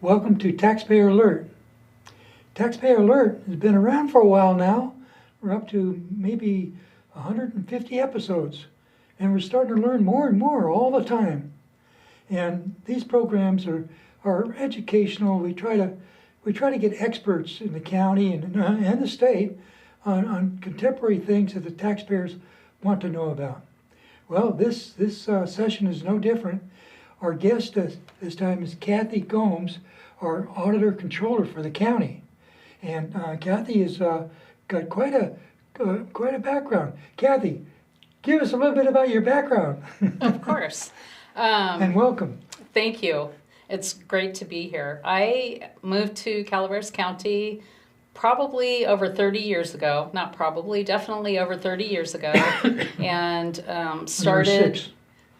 Welcome to Taxpayer Alert. Taxpayer Alert has been around for a while now. We're up to maybe 150 episodes, and we're starting to learn more and more all the time. And these programs are educational. We try to get experts in the county and the state on contemporary things that the taxpayers want to know about. Well, this session is no different. Our guest this time is Kathy Gomes, our Auditor Controller for the county. And Kathy has got quite a background. Kathy, give us a little bit about your background. Of course. And welcome. Thank you. It's great to be here. I moved to Calaveras County probably over 30 years ago. Not probably, definitely over 30 years ago. And started...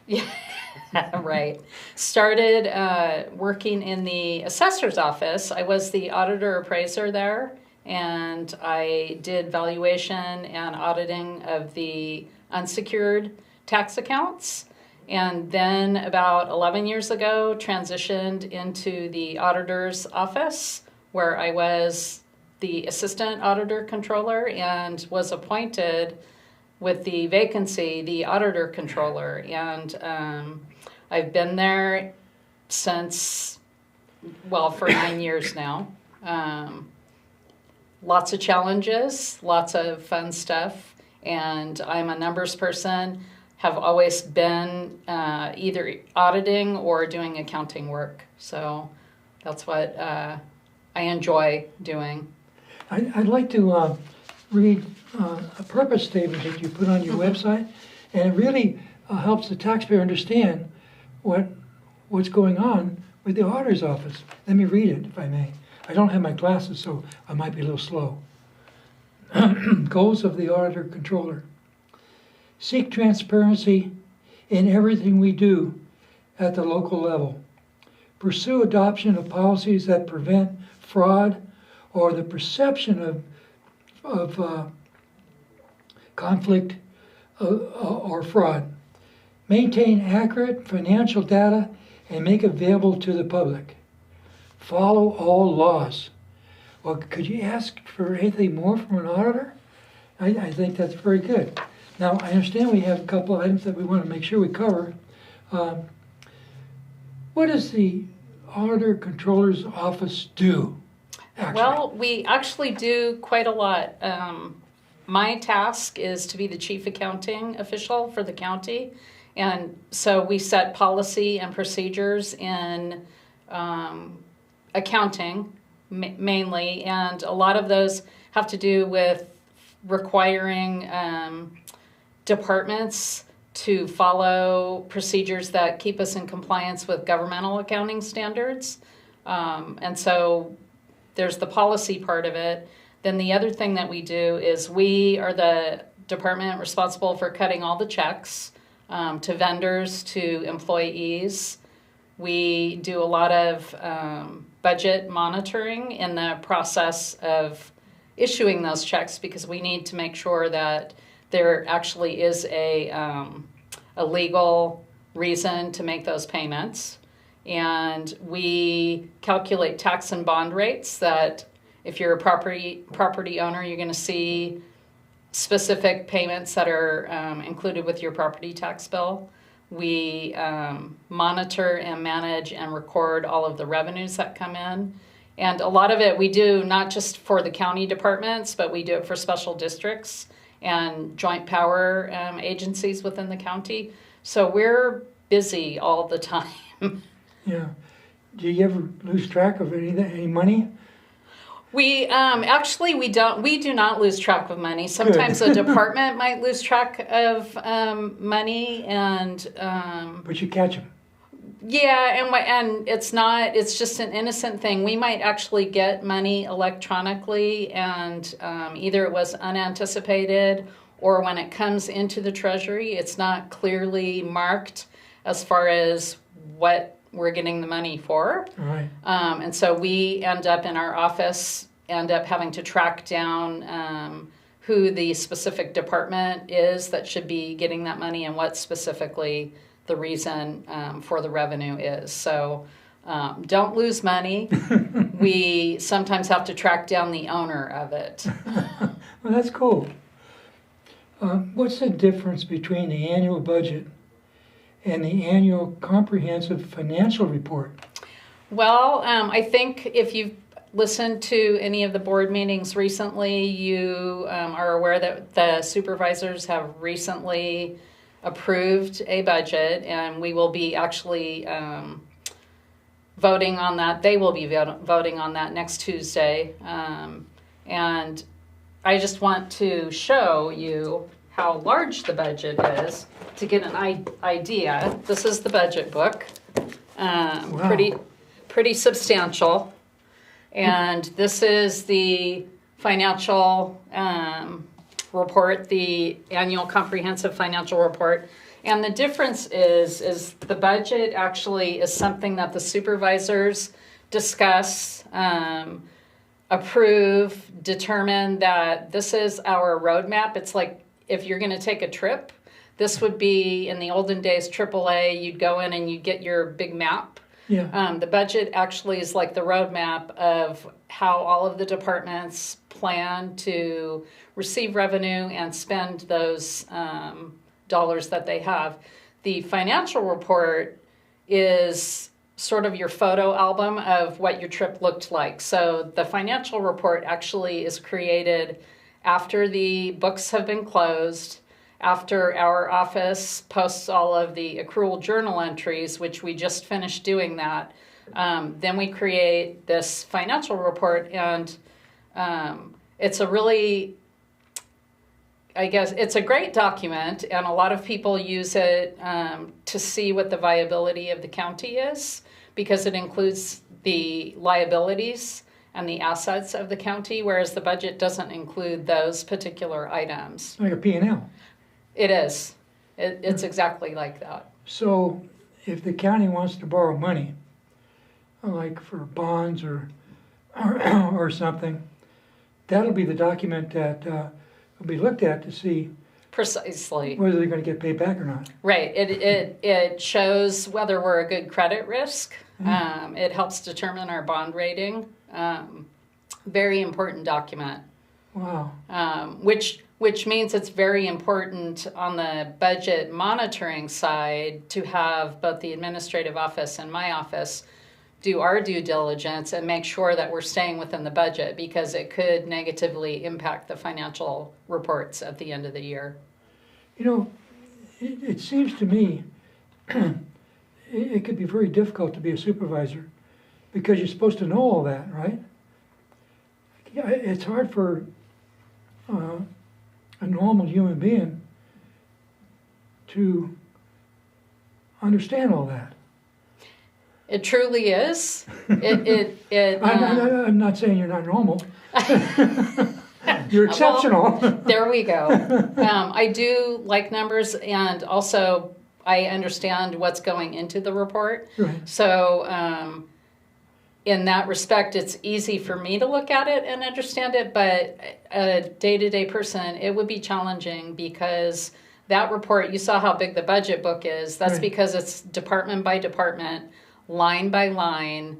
Yeah. Right. Started working in the assessor's office. I was the auditor appraiser there, and I did valuation and auditing of the unsecured tax accounts. And then about 11 years ago, transitioned into the auditor's office, where I was the assistant auditor controller and was appointed with the vacancy, the auditor controller. And I've been there since, well, for 9 years now. Lots of challenges, lots of fun stuff, and I'm a numbers person, have always been either auditing or doing accounting work. So that's what I enjoy doing. I'd like to read a purpose statement that you put on your website, and it really helps the taxpayer understand what's going on with the auditor's office. Let me read it, if I may. I don't have my glasses, so I might be a little slow. Goals of the Auditor Controller. Seek transparency in everything we do at the local level. Pursue adoption of policies that prevent fraud or the perception of conflict or fraud. Maintain accurate financial data and make available to the public. Follow all laws. Well, could you ask for anything more from an auditor? I think that's very good. Now, I understand we have a couple items that we want to make sure we cover. What does the Auditor Controller's Office do, actually? Well, we actually do quite a lot. My task is to be the chief accounting official for the county. And so we set policy and procedures in accounting mainly, and a lot of those have to do with requiring departments to follow procedures that keep us in compliance with governmental accounting standards. And so there's the policy part of it. Then the other thing that we do is we are the department responsible for cutting all the checks to vendors, to employees. We do a lot of budget monitoring in the process of issuing those checks, because we need to make sure that there actually is a legal reason to make those payments. And we calculate tax and bond rates that if you're a property owner, you're going to see specific payments that are included with your property tax bill. We monitor and manage and record all of the revenues that come in. And a lot of it we do not just for the county departments, but we do it for special districts and joint power agencies within the county. So we're busy all the time. Yeah. Do you ever lose track of any money? We we do not lose track of money. Sometimes a department might lose track of money, and but you catch them. Yeah, and it's just an innocent thing. We might actually get money electronically, and either it was unanticipated, or when it comes into the treasury, it's not clearly marked as far as what we're getting the money for. Right. And so we end up in our office, having to track down who the specific department is that should be getting that money and what specifically the reason for the revenue is. So Don't lose money. We sometimes have to track down the owner of it. Well, that's cool. What's the difference between the annual budget and the annual comprehensive financial report? Well, I think if you've listened to any of the board meetings recently, you are aware that the supervisors have recently approved a budget, and we will be actually voting on that. They will be voting on that next Tuesday. And I just want to show you how large the budget is to get an idea. This is the budget book. Wow. Pretty substantial. And this is the financial report, the annual comprehensive financial report. And the difference is the budget actually is something that the supervisors discuss, approve, determine that this is our roadmap. It's like if you're going to take a trip, this would be in the olden days, AAA, you'd go in and you'd get your big map. Yeah. The budget actually is like the roadmap of how all of the departments plan to receive revenue and spend those dollars that they have. The financial report is sort of your photo album of what your trip looked like. So the financial report actually is created after the books have been closed, after our office posts all of the accrual journal entries, which we just finished doing that. Then we create this financial report, and it's a really, I guess, it's a great document, and a lot of people use it to see what the viability of the county is, because it includes the liabilities and the assets of the county, whereas the budget doesn't include those particular items. Like a P&L. It is. It's exactly like that. So if the county wants to borrow money, like for bonds or something, that'll be the document that will be looked at to see Precisely. whether they're going to get paid back or not. Right. It shows whether we're a good credit risk. It helps determine our bond rating. Very important document. Wow. Which means it's very important on the budget monitoring side to have both the administrative office and my office do our due diligence and make sure that we're staying within the budget, because it could negatively impact the financial reports at the end of the year. You know, it seems to me it could be very difficult to be a supervisor because you're supposed to know all that, right? Yeah, it's hard for a normal human being to understand all that. It truly is. I'm not saying you're not normal. You're exceptional. Well, there we go. I do like numbers, and also I understand what's going into the report. Right. So in that respect, it's easy for me to look at it and understand it, but a day-to-day person, it would be challenging, because that report, you saw how big the budget book is. That's right. Because it's department by department, line by line.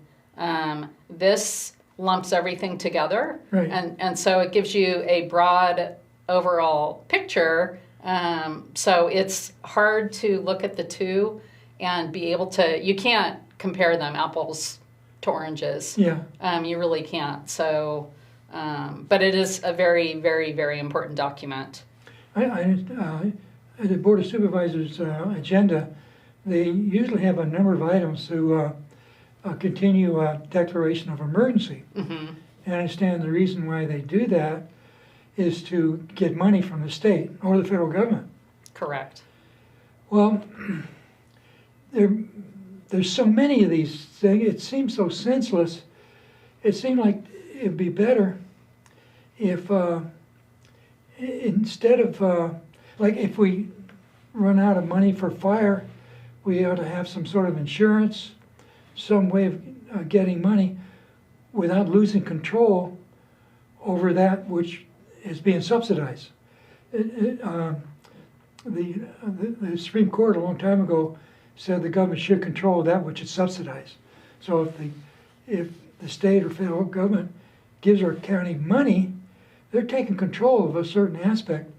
This lumps everything together, right. and so it gives you a broad overall picture. So it's hard to look at the two and be able to, you can't compare them apples to oranges. Yeah. You really can't. So, but it is a very, very, very important document. At the Board of Supervisors agenda, they usually have a number of items to continue a declaration of emergency. Mm-hmm. And I understand the reason why they do that is to get money from the state or the federal government. Correct. Well, there's so many of these things. It seems so senseless. It seemed like it'd be better if instead of like if we run out of money for fire, we ought to have some sort of insurance, some way of getting money without losing control over that which is being subsidized. The Supreme Court a long time ago said the government should control that which is subsidized. So if the state or federal government gives our county money, they're taking control of a certain aspect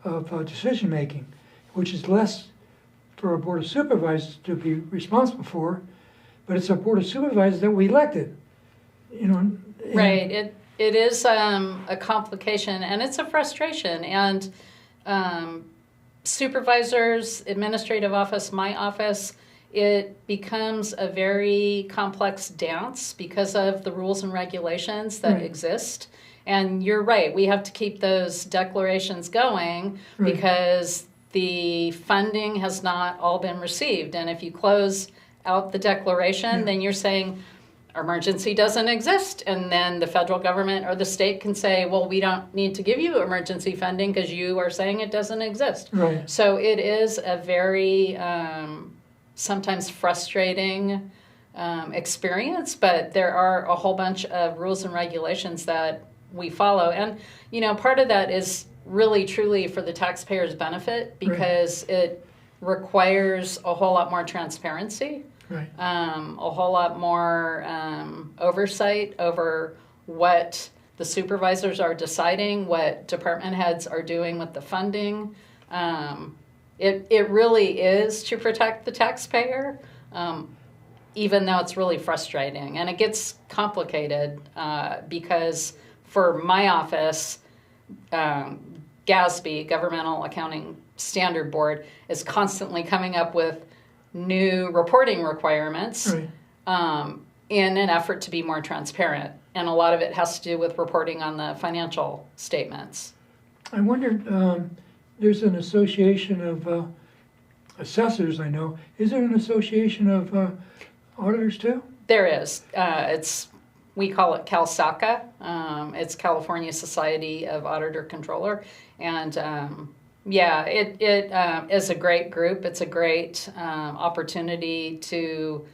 of decision making, which is less for a board of supervisors to be responsible for, but it's a board of supervisors that we elected. You know, and Right. It is a complication and it's a frustration. And supervisors, administrative office, my office, it becomes a very complex dance because of the rules and regulations that Right. exist. And you're right, we have to keep those declarations going Right. because the funding has not all been received. And if you close out the declaration, Yeah. then you're saying emergency doesn't exist. And then the federal government or the state can say, well, we don't need to give you emergency funding because you are saying it doesn't exist. Right. So it is a very sometimes frustrating experience, but there are a whole bunch of rules and regulations that we follow. And, you know, part of that is really truly for the taxpayer's benefit because it requires a whole lot more transparency. Right. A whole lot more oversight over what the supervisors are deciding, what department heads are doing with the funding. It really is to protect the taxpayer, even though it's really frustrating. And it gets complicated because for my office, GASP, Governmental Accounting Standard Board, is constantly coming up with new reporting requirements Right. In an effort to be more transparent. And a lot of it has to do with reporting on the financial statements. I wondered, there's an association of assessors, I know. Is there an association of auditors too? There is. We call it CalSACA. It's California Society of Auditor Controller. And yeah, it is a great group. It's a great opportunity to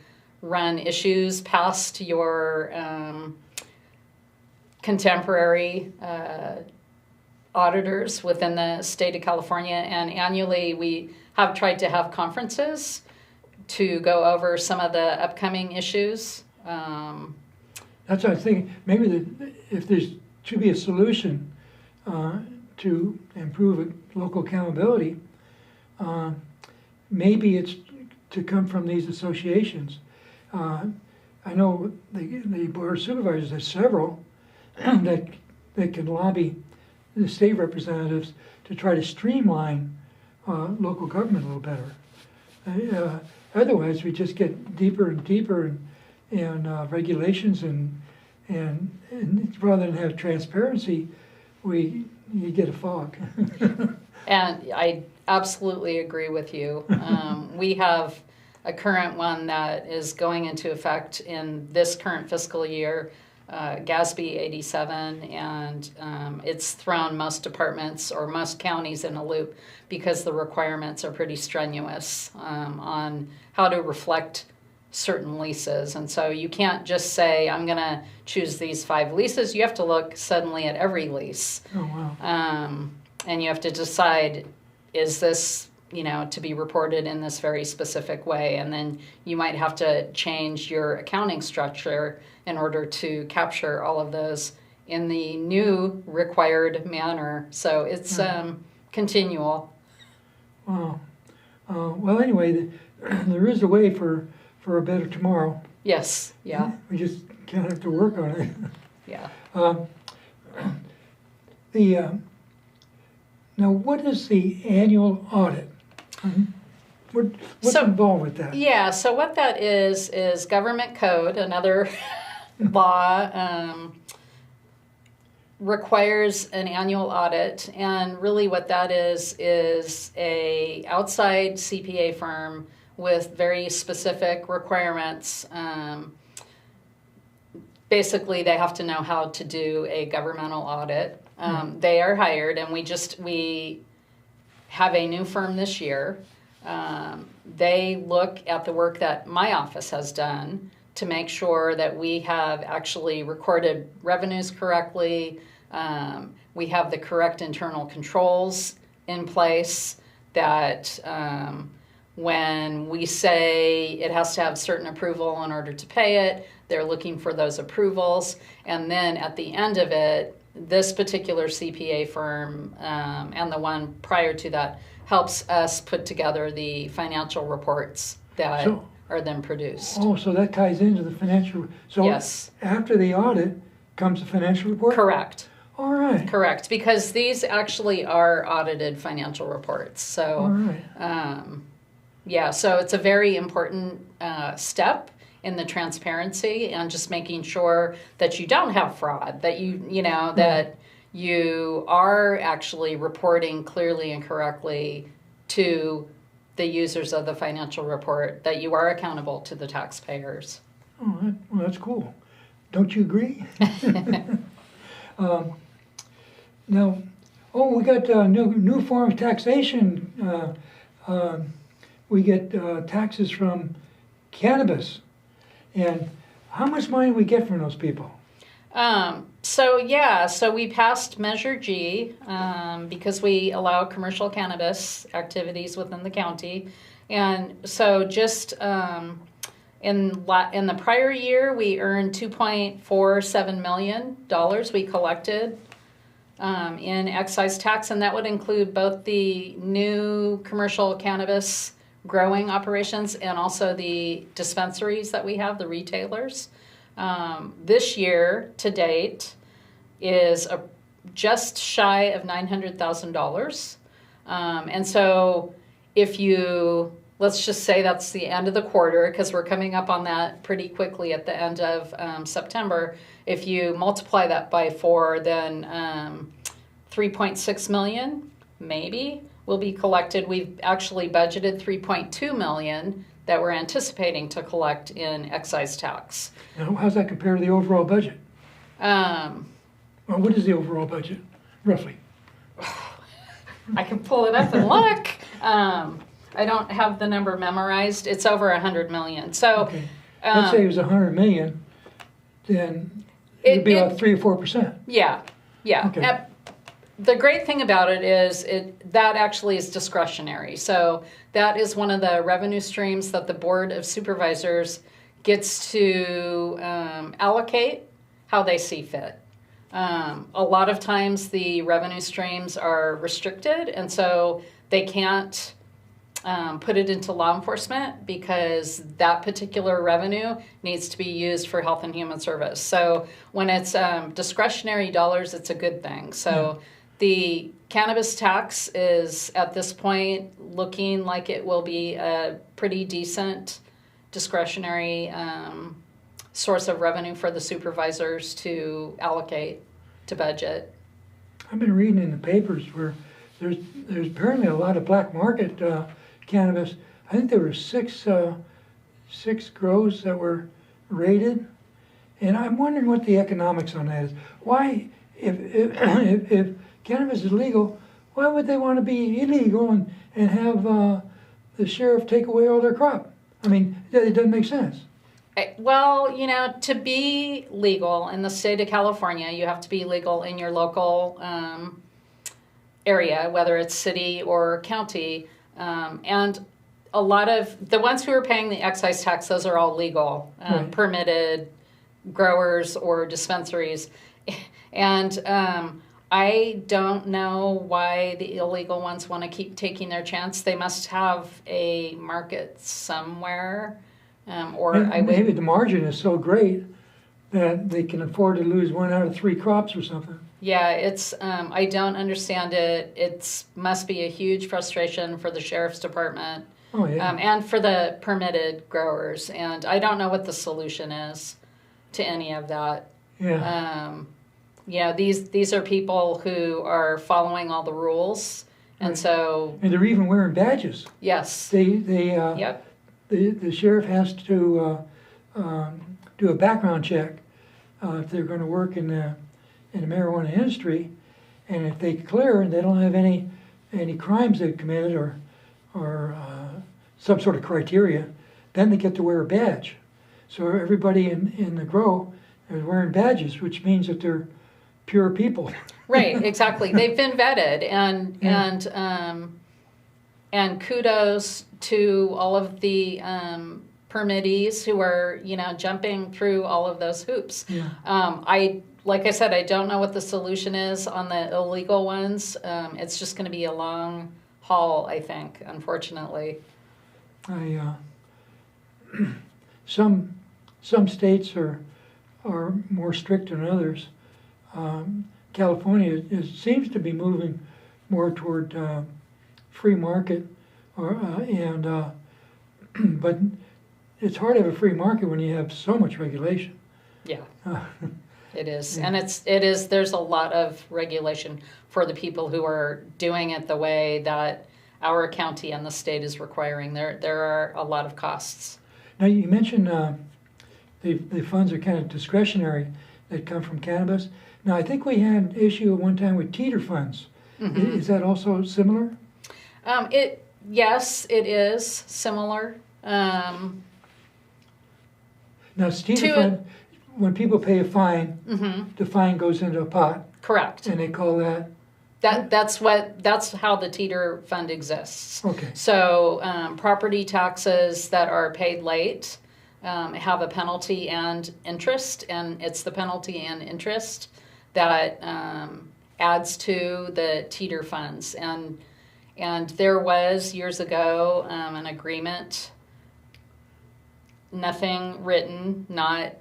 run issues past your contemporary auditors within the state of California. And annually, we have tried to have conferences to go over some of the upcoming issues. That's what I was thinking. Maybe if there's to be a solution to improve local accountability, maybe it's to come from these associations. I know the board of supervisors has several that can lobby the state representatives to try to streamline local government a little better. Otherwise, we just get deeper and deeper in regulations and rather than have transparency, you get a fog. And I absolutely agree with you. We have a current one that is going into effect in this current fiscal year, GASP 87, and it's thrown most departments or most counties in a loop because the requirements are pretty strenuous on how to reflect certain leases. And so you can't just say, I'm going to choose these 5 leases. You have to look suddenly at every lease. Oh, wow. And you have to decide, is this, to be reported in this very specific way? And then you might have to change your accounting structure in order to capture all of those in the new required manner. So it's continual. Wow. Well, anyway, there is a way for a better tomorrow. Yes, yeah. We just kind of have to work on it. Yeah. Now, what is the annual audit? What's involved with that? Yeah, so what that is government code, another law, requires an annual audit. And really what that is a outside CPA firm with very specific requirements. Basically, they have to know how to do a governmental audit. They are hired, and we have a new firm this year. They look at the work that my office has done to make sure that we have actually recorded revenues correctly. We have the correct internal controls in place, that when we say it has to have certain approval in order to pay it, they're looking for those approvals. And then at the end of it, this particular CPA firm and the one prior to that helps us put together the financial reports that are then produced. Oh, so that ties into the financial. So yes. After the audit comes the financial report? Correct. All right. Correct, because these actually are audited financial reports. So, all right. Yeah, so it's a very important step in the transparency and just making sure that you don't have fraud, that that you are actually reporting clearly and correctly to the users of the financial report, that you are accountable to the taxpayers. Oh, well, that's cool. Don't you agree? Now, we got new form of taxation. We get taxes from cannabis. And how much money do we get from those people? So we passed Measure G because we allow commercial cannabis activities within the county. And so just in the prior year, we earned $2.47 million we collected in excise tax, and that would include both the new commercial cannabis growing operations and also the dispensaries that we have, the retailers. This year to date is just shy of $900,000. And so let's just say that's the end of the quarter, because we're coming up on that pretty quickly at the end of September. If you multiply that by 4, then 3.6 million maybe will be collected. We've actually budgeted 3.2 million that we're anticipating to collect in excise tax. Now, how's that compare to the overall budget? Well, what is the overall budget, roughly? I can pull it up and look. I don't have the number memorized. It's over 100 million. So, okay. Let's say it was 100 million, then it'd be about 3 or 4%. Yeah. Okay. The great thing about it is that actually is discretionary. So that is one of the revenue streams that the Board of Supervisors gets to allocate how they see fit. A lot of times the revenue streams are restricted, and so they can't put it into law enforcement because that particular revenue needs to be used for health and human service. So when it's discretionary dollars, it's a good thing. So the cannabis tax is at this point looking like it will be a pretty decent discretionary source of revenue for the supervisors to allocate to budget. I've been reading in the papers where there's apparently a lot of black market cannabis. I think there were six grows that were raided, and I'm wondering what the economics on that is. Why, if cannabis is legal, why would they want to be illegal and have the sheriff take away all their crop? I mean, it doesn't make sense. Well, to be legal in the state of California, you have to be legal in your local area, whether it's city or county. And a lot of the ones who are paying the excise tax, those are all legal, right. Permitted growers or dispensaries. And I don't know why the illegal ones want to keep taking their chance. They must have a market somewhere. Maybe the margin is so great that they can afford to lose 1 out of 3 crops or something. Yeah, it's I don't understand it. It must be a huge frustration for the sheriff's department. Oh, yeah. And for the permitted growers. And I don't know what the solution is to any of that. Yeah. These are people who are following all the rules, and right. so. And they're even wearing badges. Yes. Yep. The sheriff has to do a background check if they're going to work in the marijuana industry, and if they clear and they don't have any crimes they've committed or some sort of criteria, then they get to wear a badge. So everybody in the grow is wearing badges, which means that they're pure people. Right, exactly. They've been vetted, and and kudos to all of the permittees who are, jumping through all of those hoops. Yeah. Like I said, I don't know what the solution is on the illegal ones. It's just going to be a long haul, I think, unfortunately. Some states are more strict than others. California seems to be moving more toward free market, but it's hard to have a free market when you have so much regulation. Yeah. It is, and it is. There's a lot of regulation for the people who are doing it the way that our county and the state is requiring. There are a lot of costs. Now you mentioned the funds are kind of discretionary that come from cannabis. Now I think we had an issue at one time with teeter funds. Mm-hmm. Is that also similar? Yes, it is similar. Now teeter fund. When people pay a fine, mm-hmm. the fine goes into a pot. Correct. And they call that? That's how the teeter fund exists. Okay. So property taxes that are paid late have a penalty and interest, and it's the penalty and interest that adds to the teeter funds. And there was years ago an agreement. Nothing written, not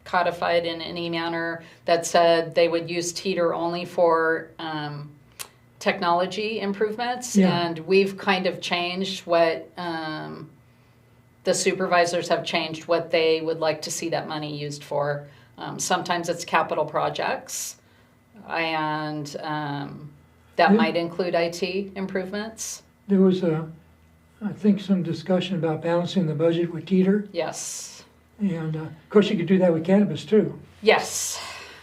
codified in any manner, that said they would use teeter only for technology improvements. Yeah. And we've kind of changed what the supervisors have changed what they would like to see that money used for. Sometimes it's capital projects, and that might include IT improvements. There was I think some discussion about balancing the budget with teeter. Yes. And of course you could do that with cannabis too. Yes.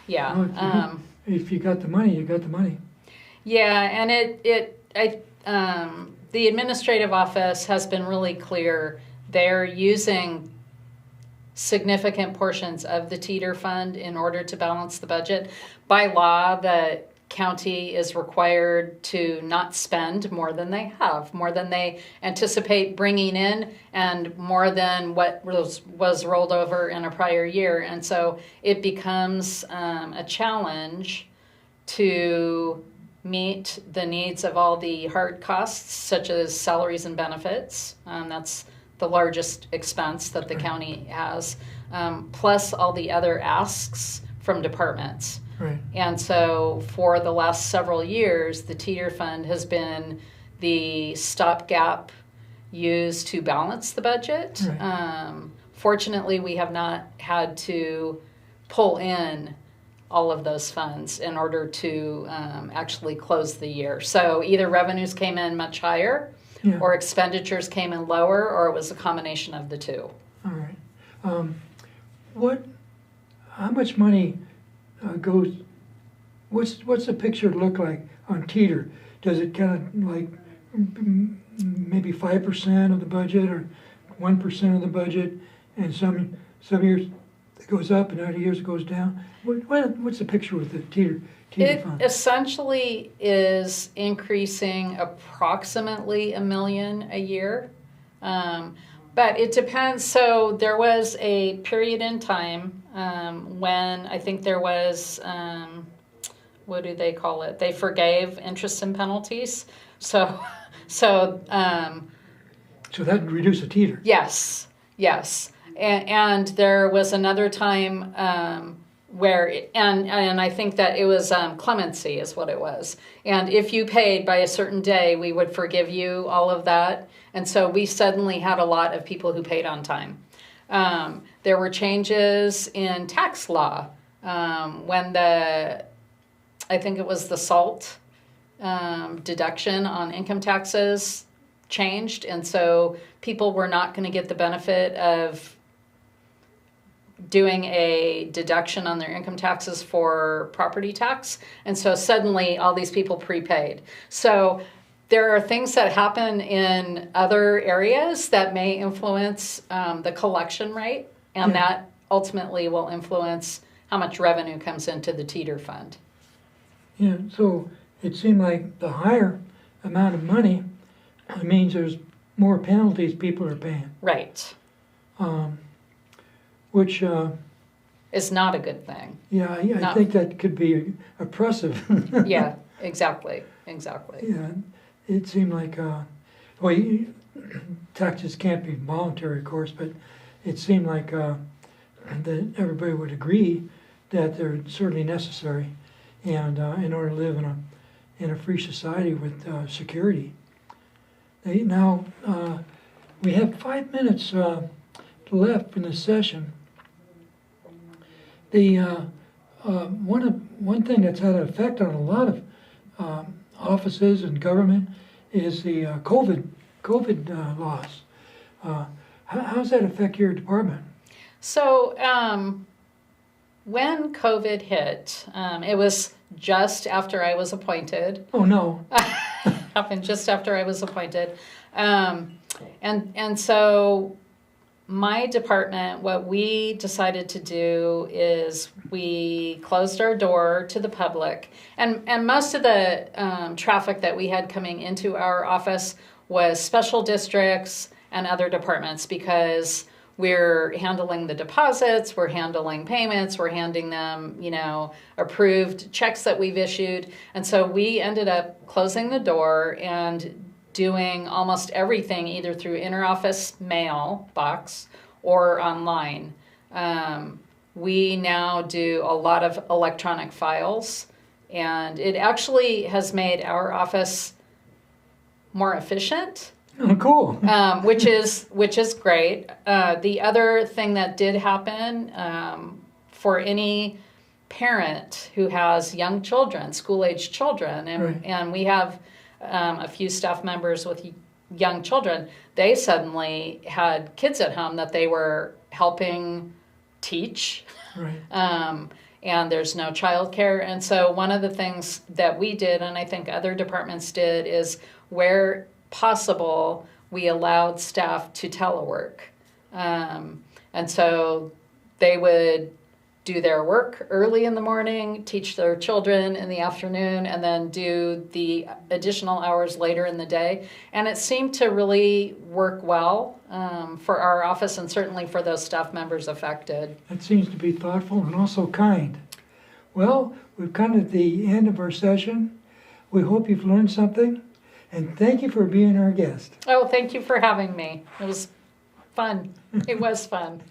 Yeah. If you got the money, you got the money. Yeah, and the administrative office has been really clear. They're using significant portions of the teeter fund in order to balance the budget. By law, the county is required to not spend more than they have, more than they anticipate bringing in, and more than what was rolled over in a prior year. And so it becomes a challenge to meet the needs of all the hard costs, such as salaries and benefits. That's the largest expense that the county has, plus all the other asks from departments. Right. And so for the last several years, the teeter fund has been the stopgap used to balance the budget. Right. Fortunately, we have not had to pull in all of those funds in order to actually close the year. So either revenues came in much higher, yeah, or expenditures came in lower, or it was a combination of the two. All right. How much money goes, what's the picture look like on teeter? Does it kind of like maybe 5% of the budget or 1% of the budget, and some years it goes up and other years it goes down? What's the picture with the teeter fund? It essentially is increasing approximately $1 million a year. But it depends. So there was a period in time when I think there was, what do they call it? They forgave interest and penalties. So that reduced the teeter. Yes. And there was another time where, and I think that it was clemency is what it was. And if you paid by a certain day, we would forgive you all of that. And so we suddenly had a lot of people who paid on time. There were changes in tax law when I think it was the SALT deduction on income taxes changed. And so people were not going to get the benefit of doing a deduction on their income taxes for property tax. And so suddenly all these people prepaid. So there are things that happen in other areas that may influence the collection rate, and that ultimately will influence how much revenue comes into the teeter fund. Yeah, so it seemed like the higher amount of money it means there's more penalties people are paying, Right. which, It's not a good thing. yeah, I Not- think that could be oppressive. Yeah, exactly. Exactly. Yeah, it seemed like, well, taxes can't be voluntary, of course, but it seemed like that everybody would agree that they're certainly necessary, and in order to live in a free society with security. Now we have 5 minutes left in this session. The one thing that's had an effect on a lot of offices and government is the COVID laws. How does that affect your department? So when COVID hit, it was just after I was appointed. Oh no! Happened just after I was appointed, and so my department, what we decided to do is we closed our door to the public, and most of the traffic that we had coming into our office was special districts and other departments, because we're handling the deposits, we're handling payments, we're handing them, approved checks that we've issued. And so we ended up closing the door and doing almost everything either through interoffice mail box or online. We now do a lot of electronic files, and it actually has made our office more efficient. Oh, cool. Which is great. The other thing that did happen, for any parent who has young children, school-age children, and we have a few staff members with young children, they suddenly had kids at home that they were helping teach. Right. And there's no childcare. And so one of the things that we did, and I think other departments did, is where possible, we allowed staff to telework. And so they would do their work early in the morning, teach their children in the afternoon, and then do the additional hours later in the day. And it seemed to really work well for our office, and certainly for those staff members affected. That seems to be thoughtful and also kind. Well, we've come to the end of our session. We hope you've learned something, and thank you for being our guest. Oh, thank you for having me. It was fun. It was fun.